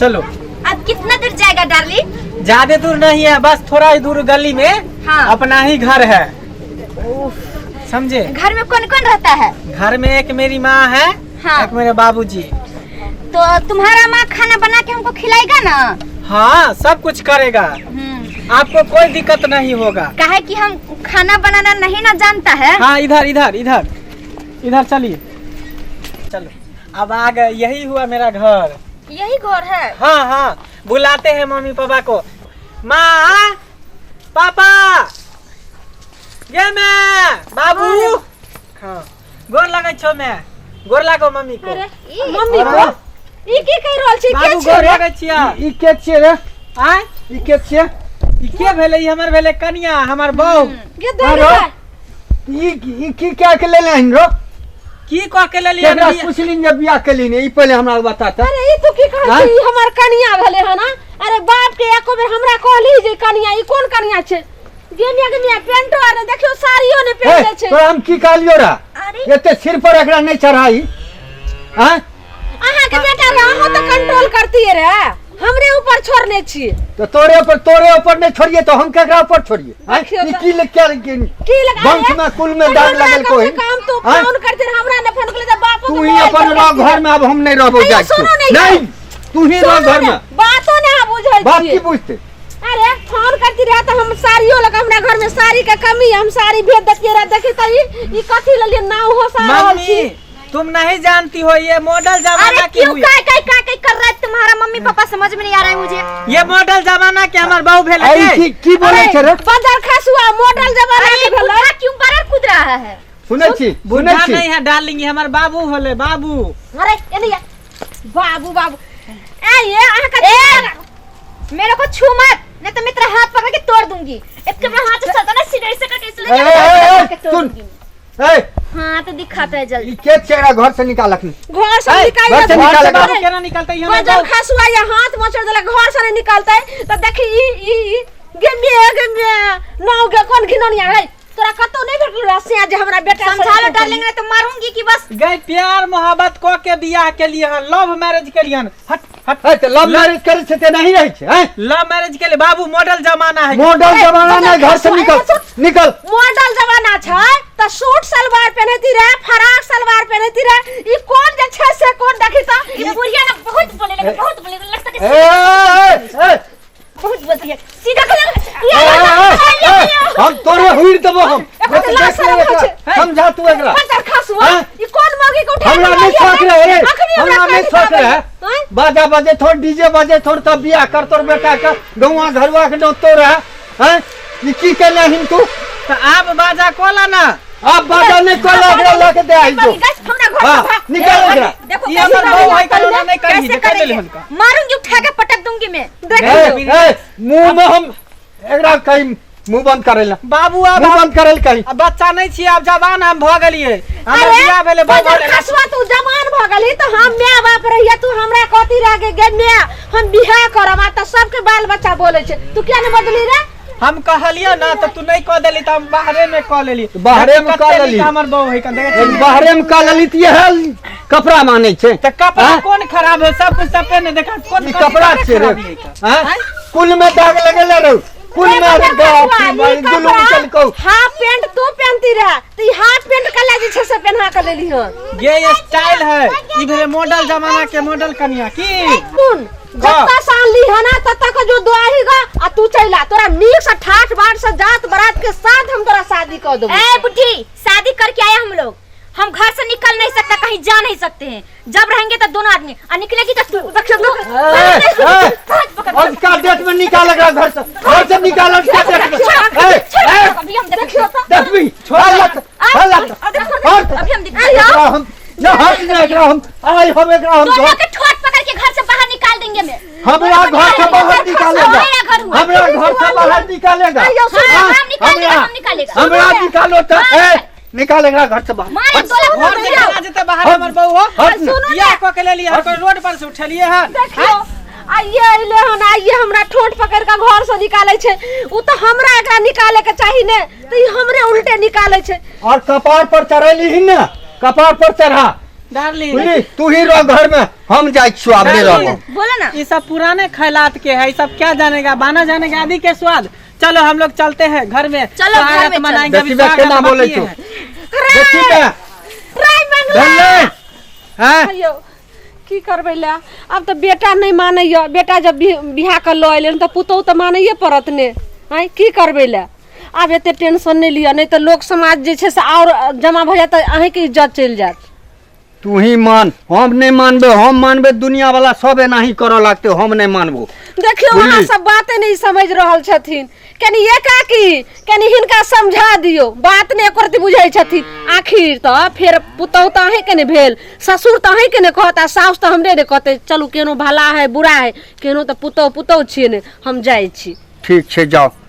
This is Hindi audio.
चलो। अब कितना दूर जाएगा डार्लिंग? ज्यादा दूर नहीं है, बस थोड़ा ही दूर गली में हाँ। अपना ही घर है, समझे? घर में कौन कौन रहता है? घर में एक मेरी माँ है, हाँ। एक मेरे बाबूजी। तो तुम्हारा माँ खाना बना के हमको खिलाएगा ना? हाँ, सब कुछ करेगा, आपको कोई दिक्कत नहीं होगा। काहे कि हम खाना बनाना नहीं ना जानता है। हाँ, इधर इधर इधर इधर चलिए, चलो। अब आ गए, यही हुआ मेरा घर। यही घर है? हाँ हाँ, बुलाते हैं मम्मी पापा को। माँ, पापा, ये मैं बाबू। हाँ, गोर लगे छो, मैं गोर लागो मम्मी को। मम्मी को ई की कह रहल छी? बाबू गोर लगे छिया। ई के छिए रे? आय ई के छिए? ई के भेले? ई हमर भेले कन्या, हमर बहू। ये दे रे। ई की क्या के लेले हन रो? की कह के ले लिया? एकरा पुछलिन जब बियाह केली ने, ई पहले हमरा बता त। अरे ई तू की कहै छी? हमर कन्या भेले है ना? अरे बाप के एको बेर हमरा कहली जे कन्या, ई कोन कन्या छे? गेनिया पेंटो आरे देखियो, साड़ियो ने पहनले छे। तो हम की कहलियो रा? एते सिर पर एकरा नहीं चढ़ाई। हां, अहाँ के बेटा रे, अहाँ तो कंट्रोल करती रे, हमरे ऊपर छोड़ने छी। तो तोरे ऊपर नहीं छोड़िए तो हम केकरा ऊपर छोड़िए? ई की ले क्या की लगा? वंश में कुल में दाग लगल कोई काम तो फोन करते रे, हमरा ने फोन करले, बापू तू ही अपन रह घर में। अब हम नहीं रहबो जाय। नहीं, तू ही रह घर में। बातो ने बुझै छी। बात की बुझते? अरे फोन करती रहा तो हम साड़ियों लगा, हमरा घर में साड़ी का कमी, हम साड़ी भेज देती रहा। देखी त ई कथि ले लिए नाव हो सारा। मम्मी, तुम नहीं जानती हो, ये मॉडल जमाना की हुई। काय कर रहा है तुम्हारा मम्मी पापा? समझ में नहीं आ रहा है मुझे। ये मॉडल जमाना के हमार बहू भेले। की बोले छे रे? बंदर खसुआ मॉडल जमाना के भेलै। क्यों बरर कूद रहा है? सुनै छी, बुढ़ा नहीं है डार्लिंग, हमार बाबू होले, बाबू। अरे एलिया बाबू ए ये अहाँ का मेरे को छू मत, नहीं तो मैं तेरा हाथ पकड़ के तोड़ दूंगी। एक बार हाथ से चलता ना, सीधे से कैसे लेके सुन। हाँ तो दिखाता है जल्दी। के चेहरा घर से निकालक नहीं? घर से निकाल घर से निकाल। बाबू केना निकलता है? हमार जब खसुआ ये हाथ मचड़ देला, घर से नहीं निकालता है। तो देखी ई गेमे नाव के कोन खिननिया है? तोरा कतो नहीं भेटल रसिया जे हमरा बेटा समझा लो डार्लिंग, नहीं तो मारूंगी कि बस। गए प्यार मोहब्बत को के बियाह के लिए हन, लव मैरिज के लिए हन। हट हट है तो लव मैरिज करे से ते नहीं रही छे? हैं, लव मैरिज के लिए बाबू मॉडल जमाना है। मॉडल जमाना नहीं, घर से निकल। मॉडल जमाना छै त सूट सलवार पहनती रहे, फराक सलवार पहनती रहे। ई कोन जे छै से कोन देखी त? ये बुढ़िया ना बहुत बोले लगे, बहुत बोले लगता है ए बहुत बोलती है। सीधा हम तोरे हुई देबो। हम समझा तू एकरा। बंदर खसुआ ई कोन मौगी के उठा? हमरा नहीं छोक रे, हमरा नहीं छोक रे। बाजा बजे थोड़, डीजे बजे थोड़, तब बियाह कर तोर बेटा का गौवा घरवा के न तोरा। हैं, ई की केले हिन तू? तो आप बाजा कोला ना, आप बाजा नहीं कोला, एकरा लेके दे आई जो। हां, निकाल एकरा। देखो ये हमर बहू है, कोना नहीं करी जे कर ले हमका। मारूंगी, उठा के पटक दूंगी मैं। ए मुंह में हम एकरा कहीं मुंह बंद करेला। बाबू अब मुंह बंद करेल कहीं। अब बच्चा नहीं छी, अब जवान हम भ गेलिए। हमर अरे बियाह भेले बंदर खसुआ तू जवान भ गेली त हम माय बाप रहिया, तू हमरा कहती रह के गे माय हम बियाह करब, त सबके बाल बच्चा बोले छे, तू क्या नहीं बदली रे? हम कहलियो ना तो तू नहीं कह देली, तो हम बाहरे में कह लेली। बाहरे में कह लेली। हमर बहू है का देखे बाहरे में कह लेली। ये है कपड़ा माने छे। तो कपड़ा कौन खराब है? सब कुछ सब पहने देखा कौन ई कपड़ा छे रे। हैं, कुल में दाग लगेला रे, कुल में जुलूम चल को। हाफ पैंट तू पहनती रह, त ई हाफ पैंट कला जे छे से पहना के लेली ह। ये स्टाइल है, ई भेले मॉडल जमाना के मॉडल कन्या की। कौन जत्ता साल ली है ना तब तक जो दुआहीगा आ तू चला, तोरा नीक से ठाठ बाट से जात बारात के साथ हम तोरा शादी कर देबो। ए बुढ़ी, शादी करके आए हम लोग, हम घर से निकल नहीं सकते, कहीं जा नहीं सकते हैं। जब रहेंगे तो दोनों आदमी, और निकलेगी तो आज का डेट में निकाल घर से, घर से निकाल के डेट में। अभी हम देखियो तो देखबी छोड़ लत अभी हम दिखाएंगे। हम न हट न एकरा हम आई हम एकरा हम दोनों के ठोट पकड़ के घर से बाहर निकाल देंगे मैं। हमरा घर से बाहर निकालेगा, हमरा घर से बाहर निकालेगा, हम निकालेगा। हमरा निकालो तो निकालेगा घर से बाहर। घर से निकाला जते बाहर हमर बहू हो। ये को के ले लिए हर रोड पर से उठलिए है। देखियो आइए अइले हन, आइए हमरा ठोट पकड़ के घर से निकाले छे। उ तो हमरा एकरा निकाले के चाहिए ने, तो ई हमरे उल्टे निकाले छे। और कपार पर चढ़ैली ही ना, कपार पर चढ़ा डार्लिंग बुझली तू ही रह घर में हम जाए छियो अपने रह बोला ना ये सब पुराने ख्यालात के है, ये सब क्या जानेगा, बाना जानेगा आदि के स्वाद। चलो हम लोग चलते हैं घर में, चलो घर स्वागत में मनाएंगे, अभी देखी बे स्वागत केना बोले बाकी छो है। देखी बे राय मंगला धन्य हैं अयो की करबै ला। अब तो बेटा नहीं मानैया, बेटा जब बियाह कर लो अइले तो पुतौ तो मानैये पड़त ने। हैं की करबै ला। अब एते टेंशन नहीं लिया, नहीं तो लोग समाज जे छे से और जमा भ जात, अहे के इज्जत चल जात। तू ही मान, हम नहीं मानबे, हम मानबे दुनिया वाला सब एनाही करऽ लागते, हम नहीं मानबो। देखियो बुझली? वहाँ सब बातें नहीं समझ रहल छथिन। कनी ये काकी कनी हिनका समझा दियो, बात नहीं करती बुझै छथिन। आखिर तो फिर पुतौ तो अहे के ने भेल, ससुर तो अहे के ने कहता, साउस तो हमरे ने कहते। चलू केनो भला है बुरा है, केनो तो पुतौ छिए ने, हम जाय छी। ठीक छे जाओ।